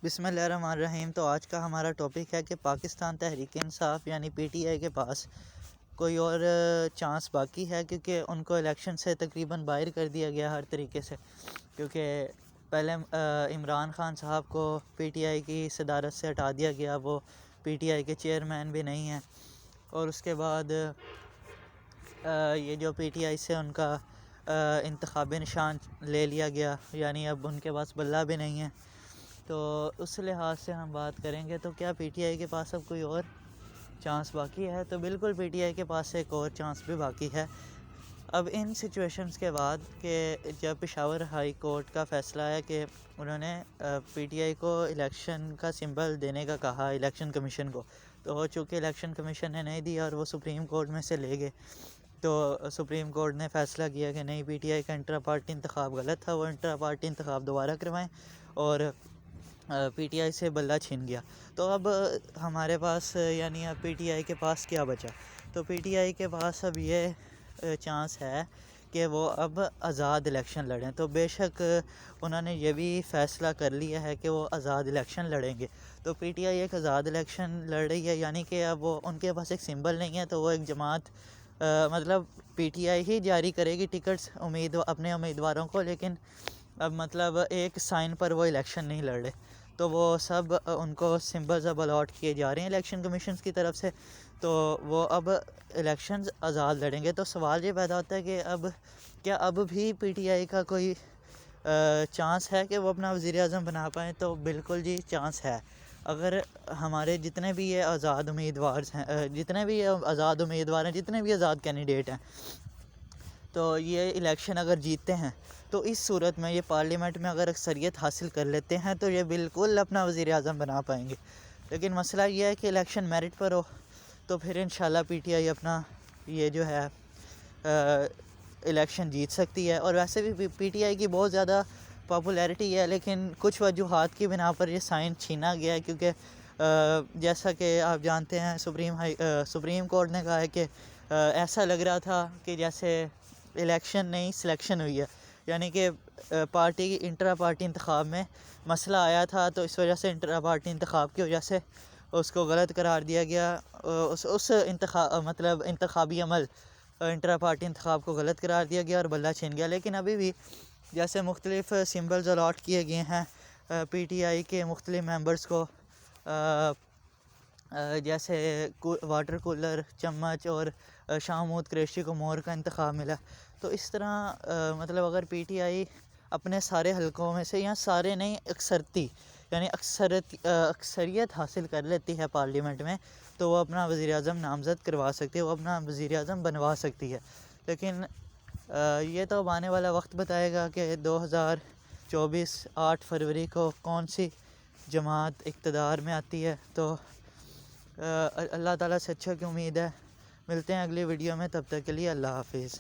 بسم اللہ الرحمن الرحیم۔ تو آج کا ہمارا ٹاپک ہے کہ پاکستان تحریک انصاف یعنی پی ٹی آئی کے پاس کوئی اور چانس باقی ہے، کیونکہ ان کو الیکشن سے تقریباً باہر کر دیا گیا ہر طریقے سے، کیونکہ پہلے عمران خان صاحب کو پی ٹی آئی کی صدارت سے ہٹا دیا گیا، وہ پی ٹی آئی کے چیئرمین بھی نہیں ہیں، اور اس کے بعد یہ جو پی ٹی آئی سے ان کا انتخابی نشان لے لیا گیا، یعنی اب ان کے پاس بلہ بھی نہیں ہے۔ تو اس لحاظ سے ہم بات کریں گے تو کیا پی ٹی آئی کے پاس اب کوئی اور چانس باقی ہے؟ تو بالکل پی ٹی آئی کے پاس ایک اور چانس بھی باقی ہے۔ اب ان سچویشنز کے بعد کہ جب پشاور ہائی کورٹ کا فیصلہ ہے کہ انہوں نے پی ٹی آئی کو الیکشن کا سمبل دینے کا کہا الیکشن کمیشن کو، تو ہو چونکہ الیکشن کمیشن نے نہیں دیا اور وہ سپریم کورٹ میں سے لے گئے، تو سپریم کورٹ نے فیصلہ کیا کہ نہیں، پی ٹی آئی کا انٹرا پارٹی انتخاب غلط تھا، وہ انٹرا پارٹی انتخاب دوبارہ کروائیں، اور پی ٹی آئی سے بلہ چھن گیا۔ تو اب ہمارے پاس یعنی اب پی ٹی آئی کے پاس کیا بچا؟ تو پی ٹی آئی کے پاس اب یہ چانس ہے کہ وہ اب آزاد الیکشن لڑیں۔ تو بے شک انہوں نے یہ بھی فیصلہ کر لیا ہے کہ وہ آزاد الیکشن لڑیں گے۔ تو پی ٹی آئی ایک آزاد الیکشن لڑ رہی ہے، یعنی کہ اب وہ ان کے پاس ایک سمبل نہیں ہے، تو وہ ایک جماعت مطلب پی ٹی آئی ہی جاری کرے گی ٹکٹس اپنے امیدواروں کو، لیکن اب مطلب ایک سائن پر وہ الیکشن نہیں لڑ رہے، تو وہ سب ان کو سمبلز اب الاٹ کیے جا رہے ہیں الیکشن کمیشنز کی طرف سے، تو وہ اب الیکشنز آزاد لڑیں گے۔ تو سوال یہ پیدا ہوتا ہے کہ اب کیا اب بھی پی ٹی آئی کا کوئی چانس ہے کہ وہ اپنا وزیر اعظم بنا پائیں؟ تو بالکل جی چانس ہے۔ اگر ہمارے جتنے بھی یہ آزاد امیدوار ہیں، جتنے بھی بھی آزاد کینڈیڈیٹ ہیں، تو یہ الیکشن اگر جیتتے ہیں تو اس صورت میں یہ پارلیمنٹ میں اگر اکثریت حاصل کر لیتے ہیں تو یہ بالکل اپنا وزیر اعظم بنا پائیں گے۔ لیکن مسئلہ یہ ہے کہ الیکشن میرٹ پر ہو، تو پھر انشاءاللہ پی ٹی آئی اپنا یہ جو ہے الیکشن جیت سکتی ہے۔ اور ویسے بھی پی ٹی آئی کی بہت زیادہ پاپولیرٹی ہے، لیکن کچھ وجوہات کی بنا پر یہ سائن چھینا گیا ہے، کیونکہ جیسا کہ آپ جانتے ہیں سپریم کورٹ نے کہا ہے کہ ایسا لگ رہا تھا کہ جیسے الیکشن نہیں سلیکشن ہوئی ہے، یعنی کہ پارٹی کی انٹرا پارٹی انتخاب میں مسئلہ آیا تھا، تو اس وجہ سے انٹرا پارٹی انتخاب کی وجہ سے اس کو غلط قرار دیا گیا، اس انتخابی عمل انٹرا پارٹی انتخاب کو غلط قرار دیا گیا اور بلہ چھن گیا۔ لیکن ابھی بھی جیسے مختلف سمبلز الاٹ کیے گئے ہیں پی ٹی آئی کے مختلف ممبرز کو، جیسے واٹر کولر، چمچ، اور شاہ محمود قریشی کو مور کا انتخاب ملا، تو اس طرح مطلب اگر پی ٹی آئی اپنے سارے حلقوں میں سے یا سارے نہیں یعنی اکثریت حاصل کر لیتی ہے پارلیمنٹ میں، تو وہ اپنا وزیر اعظم نامزد کروا سکتی ہے، وہ اپنا وزیر اعظم بنوا سکتی ہے۔ لیکن یہ تو اب آنے والا وقت بتائے گا کہ 2024 8 فروری کو کون سی جماعت اقتدار میں آتی ہے۔ تو اللہ تعالیٰ سے اچھا کی امید ہے۔ ملتے ہیں اگلی ویڈیو میں، تب تک کے لیے اللہ حافظ۔